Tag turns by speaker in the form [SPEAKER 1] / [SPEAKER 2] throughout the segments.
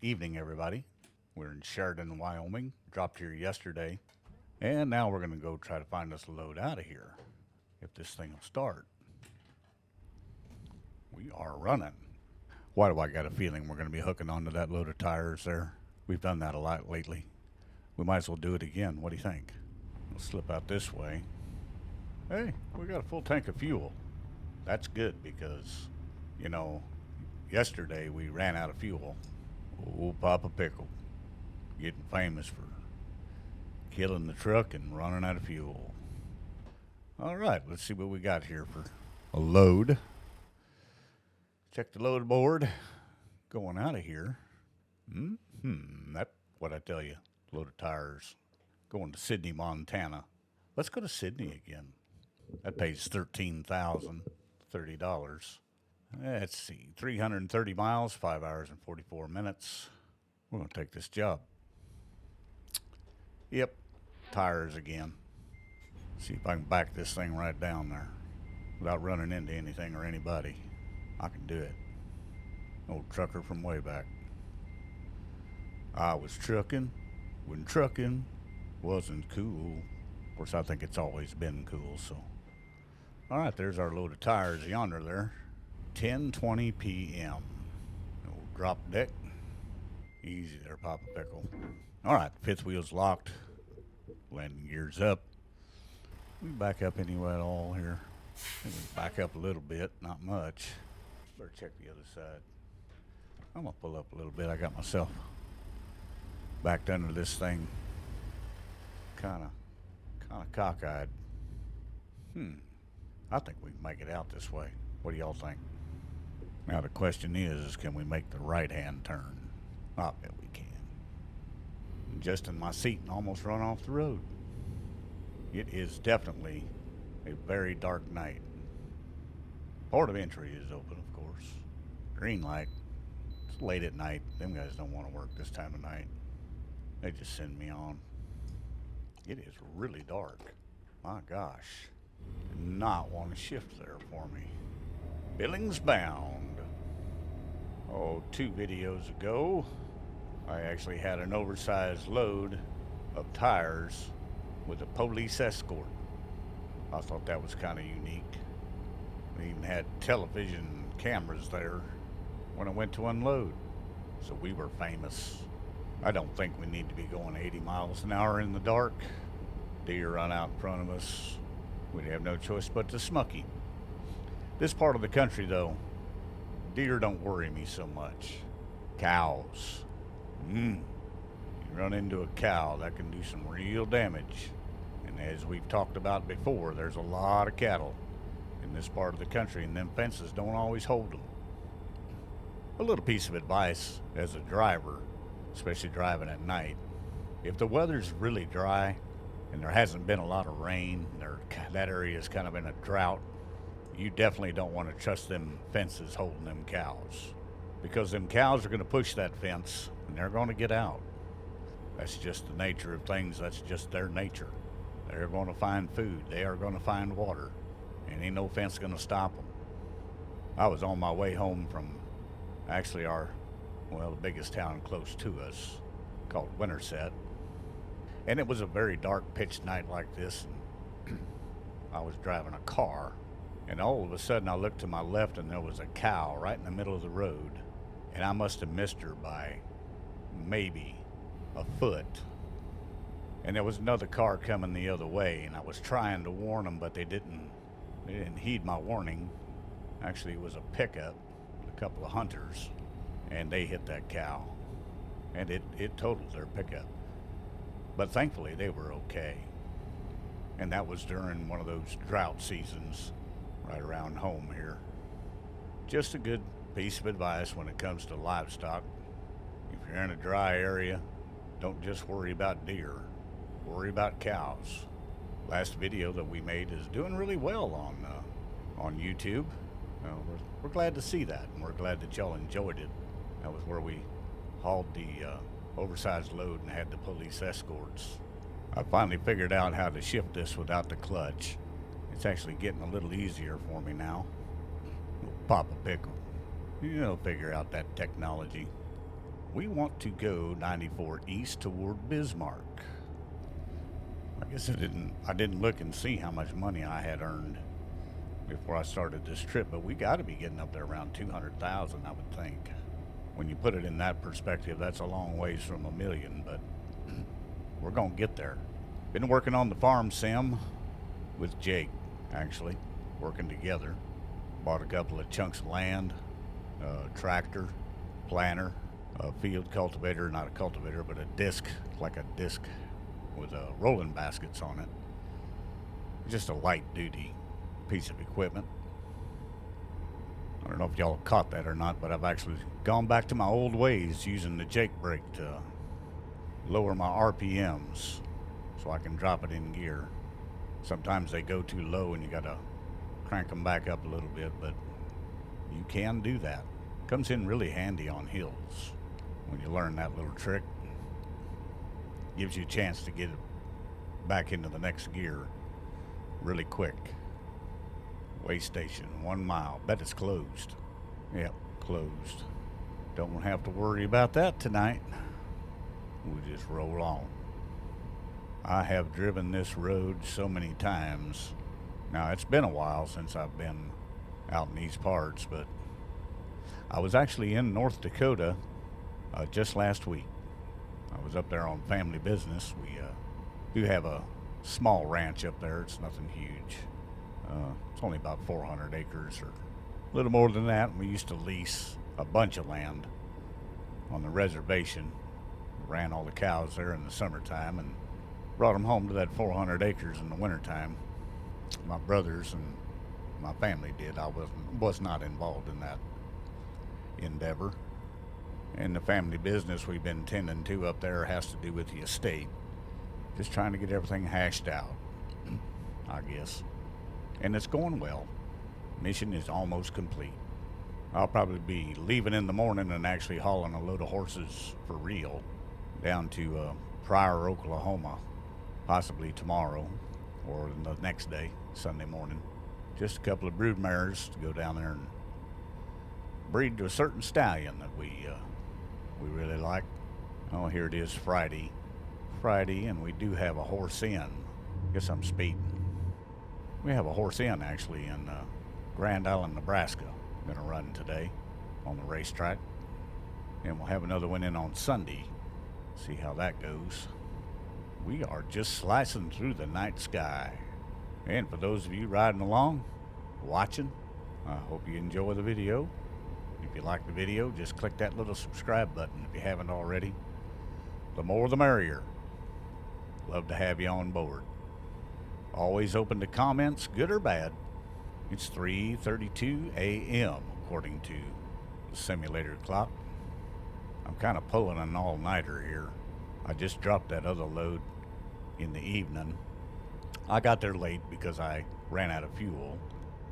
[SPEAKER 1] Evening, everybody. We're in Sheridan, Wyoming. Dropped here yesterday. And now we're going to go try to find us a load out of here. If this thing will start. We are running. Why do I got a feeling we're going to be hooking onto that load of tires there? We've done that a lot lately. We might as well do it again. What do you think? We'll slip out this way. Hey, we got a full tank of fuel. That's good because, yesterday we ran out of fuel. Old ThePappaPickle, getting famous for killing the truck and running out of fuel. All right, let's see what we got here for a load. Check the load board. Going out of here. That's what I tell you. Load of tires. Going to Sidney, Montana. Let's go to Sidney again. That pays $13,030. Let's see, 330 miles, 5 hours and 44 minutes. We're going to take this job. Yep, tires again. See if I can back this thing right down there without running into anything or anybody. I can do it. Old trucker from way back. I was trucking when trucking wasn't cool. Of course, I think it's always been cool, so. All right, there's our load of tires yonder there. 10:20 p.m. Old drop deck. Easy there, ThePappaPickle. All right, fifth wheel's locked. Landing gear's up. We back up anyway at all here. Back up a little bit, not much. Better check the other side. I'm gonna pull up a little bit. I got myself backed under this thing. Kind of cockeyed. I think we can make it out this way. What do y'all think? Now the question is can we make the right-hand turn? I bet we can. Just in my seat and almost run off the road. It is definitely a very dark night. Port of entry is open, of course. Green light. It's late at night. Them guys don't want to work this time of night. They just send me on. It is really dark. My gosh. Did not want to shift there for me. Billings bound. Oh, 2 videos ago, I actually had an oversized load of tires with a police escort. I thought that was kind of unique. We even had television cameras there when I went to unload. So we were famous. I don't think we need to be going 80 miles an hour in the dark. Deer run out in front of us. We'd have no choice but to smucky. This part of the country, though, deer don't worry me so much. Cows. You run into a cow, that can do some real damage. And as we've talked about before, there's a lot of cattle in this part of the country, and them fences don't always hold them. A little piece of advice as a driver, especially driving at night. If the weather's really dry and there hasn't been a lot of rain, that area is kind of in a drought, you definitely don't want to trust them fences holding them cows. Because them cows are going to push that fence and they're going to get out. That's just the nature of things. That's just their nature. They're going to find food. They are going to find water. And ain't no fence going to stop them. I was on my way home from actually the biggest town close to us called Winterset. And it was a very dark pitch night like this. And I was driving a car. And all of a sudden I looked to my left and there was a cow right in the middle of the road. And I must have missed her by maybe a foot. And there was another car coming the other way, and I was trying to warn them, but they didn't heed my warning. Actually, it was a pickup with a couple of hunters, and they hit that cow. And it totaled their pickup. But thankfully, they were okay. And that was during one of those drought seasons right around home here. Just a good piece of advice when it comes to livestock. If you're in a dry area, don't just worry about deer. Worry about cows. Last video that we made is doing really well on YouTube. We're glad to see that, and we're glad that y'all enjoyed it. That was where we hauled the oversized load and had the police escorts. I finally figured out how to shift this without the clutch. It's actually getting a little easier for me now. ThePappaPickle. Figure out that technology. We want to go 94 east toward Bismarck. I guess I didn't look and see how much money I had earned before I started this trip, but we got to be getting up there around 200,000, I would think. When you put it in that perspective, that's a long ways from a million, but we're going to get there. Been working on the farm sim with Jake, actually, working together. Bought a couple of chunks of land, a tractor, planter, a field cultivator, not a cultivator, but a disc, like a disc with rolling baskets on it. Just a light duty piece of equipment. I don't know if y'all caught that or not, but I've actually gone back to my old ways using the Jake brake to lower my RPMs so I can drop it in gear. Sometimes they go too low and you gotta crank them back up a little bit, but you can do that. Comes in really handy on hills when you learn that little trick. Gives you a chance to get it back into the next gear really quick. Way station, 1 mile. Bet it's closed. Yep, closed. Don't have to worry about that tonight. We'll just roll on. I have driven this road so many times. Now, it's been a while since I've been out in these parts, but I was actually in North Dakota just last week. I was up there on family business. We do have a small ranch up there. It's nothing huge. It's only about 400 acres or a little more than that. We used to lease a bunch of land on the reservation. Ran all the cows there in the summertime and brought them home to that 400 acres in the wintertime. My brothers and my family did. I was not involved in that endeavor. And the family business we've been tending to up there has to do with the estate. Just trying to get everything hashed out, I guess. And it's going well. Mission is almost complete. I'll probably be leaving in the morning and actually hauling a load of horses for real down to Pryor, Oklahoma, possibly tomorrow or the next day, Sunday morning. Just a couple of brood mares to go down there and breed to a certain stallion that we really like. Oh, here it is, Friday, and we do have a horse in. Guess I'm speeding. We have a horse in actually in Grand Island, Nebraska. Gonna run today on the racetrack, and we'll have another one in on Sunday. See how that goes. We are just slicing through the night sky, and for those of you riding along, watching, I hope you enjoy the video. If you like the video, just click that little subscribe button if you haven't already. The more the merrier. Love to have you on board. Always open to comments, good or bad. It's 3:32 a.m. according to the simulator clock. I'm kind of pulling an all-nighter here. I just dropped that other load in the evening. I got there late because I ran out of fuel.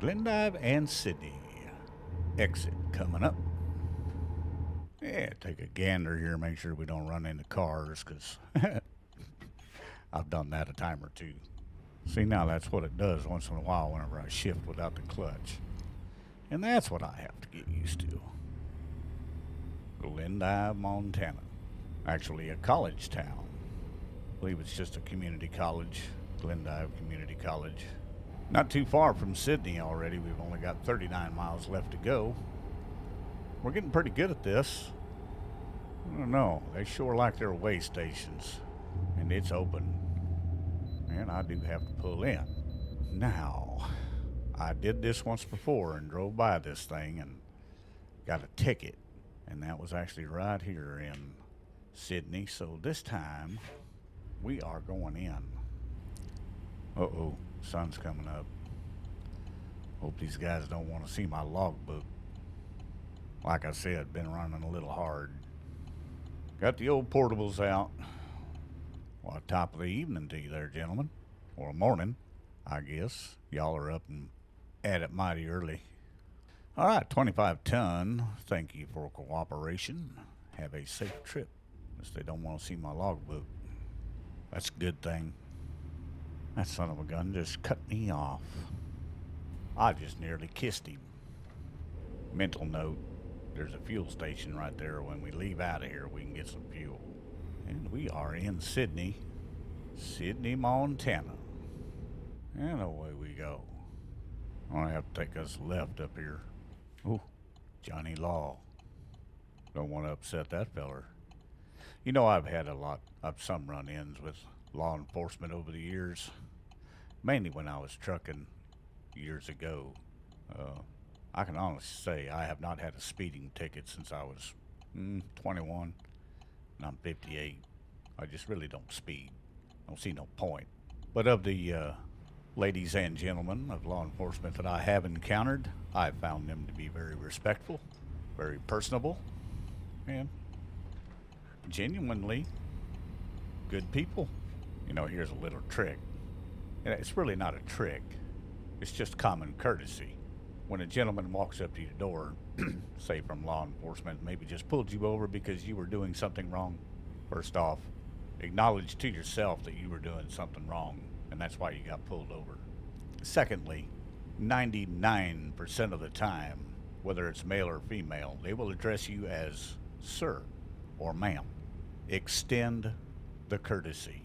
[SPEAKER 1] Glendive and Sidney. Exit coming up. Yeah, take a gander here, make sure we don't run into cars, because I've done that a time or two. See, now that's what it does once in a while whenever I shift without the clutch. And that's what I have to get used to. Glendive, Montana. Actually a college town. I believe it's just a community college. Glendive Community College. Not too far from Sidney already. We've only got 39 miles left to go. We're getting pretty good at this. I don't know. They sure like their way stations. And it's open. And I do have to pull in. Now, I did this once before and drove by this thing and got a ticket. And that was actually right here in Sidney. So this time, we are going in. Uh-oh. Sun's coming up. Hope these guys don't want to see my logbook. Like I said, been running a little hard. Got the old portables out. Well, top of the evening to you there, gentlemen. Or morning, I guess. Y'all are up and at it mighty early. All right, 25 ton. Thank you for cooperation. Have a safe trip. Unless they don't want to see my logbook. That's a good thing. That son of a gun just cut me off. I just nearly kissed him. Mental note, There's a fuel station right there. When we leave out of here, we can get some fuel. And we are in Sidney, Montana. And away we go. I'm gonna have to take us left up here. Ooh, Johnny Law. Don't want to upset that feller. You know, I've had some run-ins with law enforcement over the years. Mainly when I was trucking years ago. I can honestly say I have not had a speeding ticket since I was 21, and I'm 58. I just really don't speed. Don't see no point. But of the ladies and gentlemen of law enforcement that I have encountered, I've found them to be very respectful, very personable, and genuinely good people. You know, here's a little trick. And it's really not a trick. It's just common courtesy. When a gentleman walks up to your door, say from law enforcement, maybe just pulled you over because you were doing something wrong, first off, acknowledge to yourself that you were doing something wrong, and that's why you got pulled over. Secondly, 99% of the time, whether it's male or female, they will address you as sir or ma'am. Extend the courtesy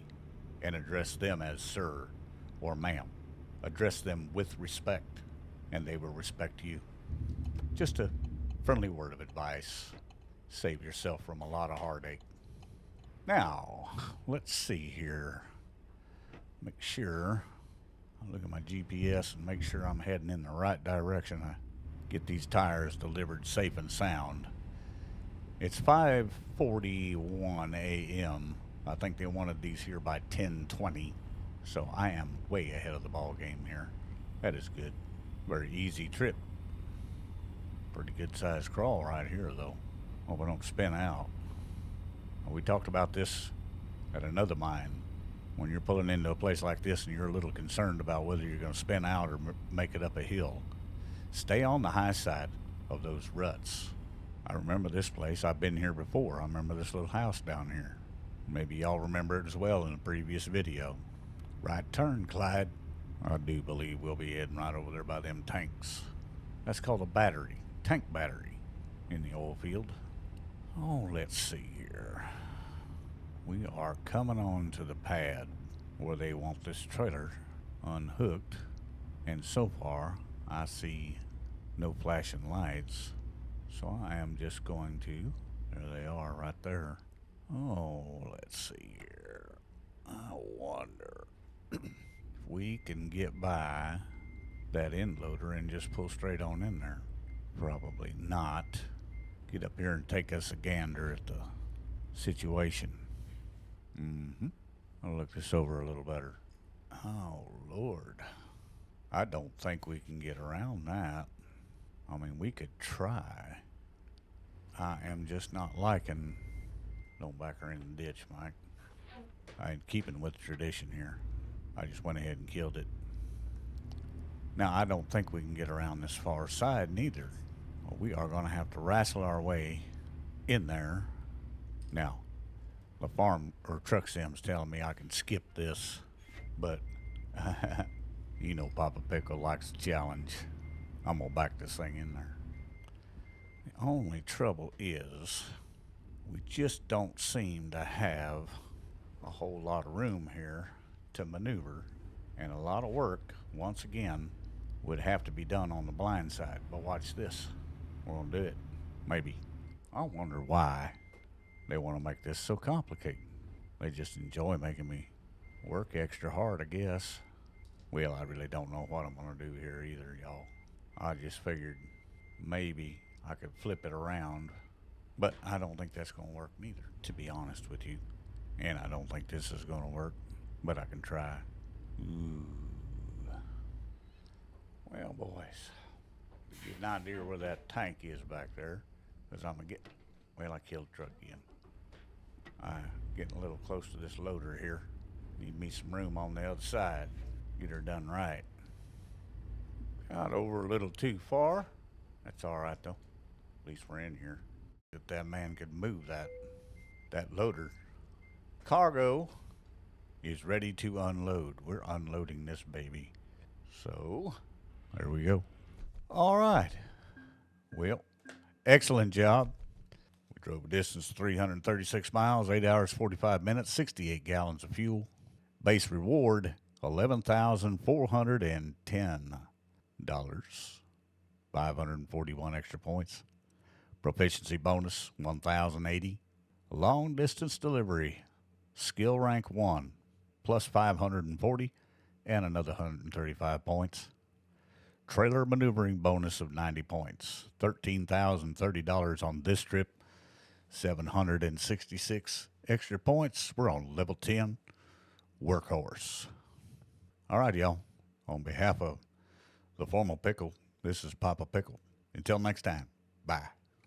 [SPEAKER 1] and address them as sir or ma'am. Address them with respect, and they will respect you. Just a friendly word of advice. Save yourself from a lot of heartache. Now, let's see here. Make sure I look at my GPS and make sure I'm heading in the right direction. I get these tires delivered safe and sound. It's 5:41 a.m. I think they wanted these here by 10:20. So I am way ahead of the ball game here. That is good. Very easy trip. Pretty good sized crawl right here though. Hope I don't spin out. We talked about this at another mine. When you're pulling into a place like this and you're a little concerned about whether you're going to spin out or make it up a hill, stay on the high side of those ruts. I remember this place. I've been here before. I remember this little house down here. Maybe y'all remember it as well in a previous video. Right turn, Clyde. I do believe we'll be heading right over there by them tanks. That's called a battery, tank battery, in the oil field. Oh, let's see here. We are coming on to the pad where they want this trailer unhooked, and so far I see no flashing lights, so I am just going to, there they are right there. Oh, let's see here. I wonder if we can get by that end loader and just pull straight on in there. Probably not. Get up here and take us a gander at the situation. I'll look this over a little better. Oh, Lord. I don't think we can get around that. I mean, we could try. I am just not liking... Don't back her in the ditch, Mike. I ain't keeping with the tradition here. I just went ahead and killed it. Now, I don't think we can get around this far side neither. We are going to have to wrestle our way in there. Now, the farm or truck sim's telling me I can skip this, but you know ThePappaPickle likes a challenge. I'm going to back this thing in there. The only trouble is we just don't seem to have a whole lot of room here to maneuver, and a lot of work, once again, would have to be done on the blind side. But watch this. We're going to do it. Maybe. I wonder why they want to make this so complicated. They just enjoy making me work extra hard, I guess. Well, I really don't know what I'm going to do here either, y'all. I just figured maybe I could flip it around, but I don't think that's going to work neither, to be honest with you. And I don't think this is going to work, but I can try. Ooh. Well, boys, to get an idea where that tank is back there, because I'm going to get... Well, I killed the truck again. I'm getting a little close to this loader here. Need me some room on the other side. Get her done right. Got over a little too far. That's all right, though. At least we're in here. If that man could move that loader. Cargo is ready to unload. We're unloading this baby. So, there we go. All right. Well, Excellent job. We drove a distance of 336 miles, 8 hours, 45 minutes, 68 gallons of fuel. Base reward, $11,410. 541 extra points. Proficiency bonus, 1,080. Long distance delivery, skill rank 1, plus 540, and another 135 points. Trailer maneuvering bonus of 90 points. $13,030 on this trip. 766 extra points. We're on level 10, workhorse. All right, y'all. On behalf of the formal pickle, this is Papa Pickle. Until next time, bye.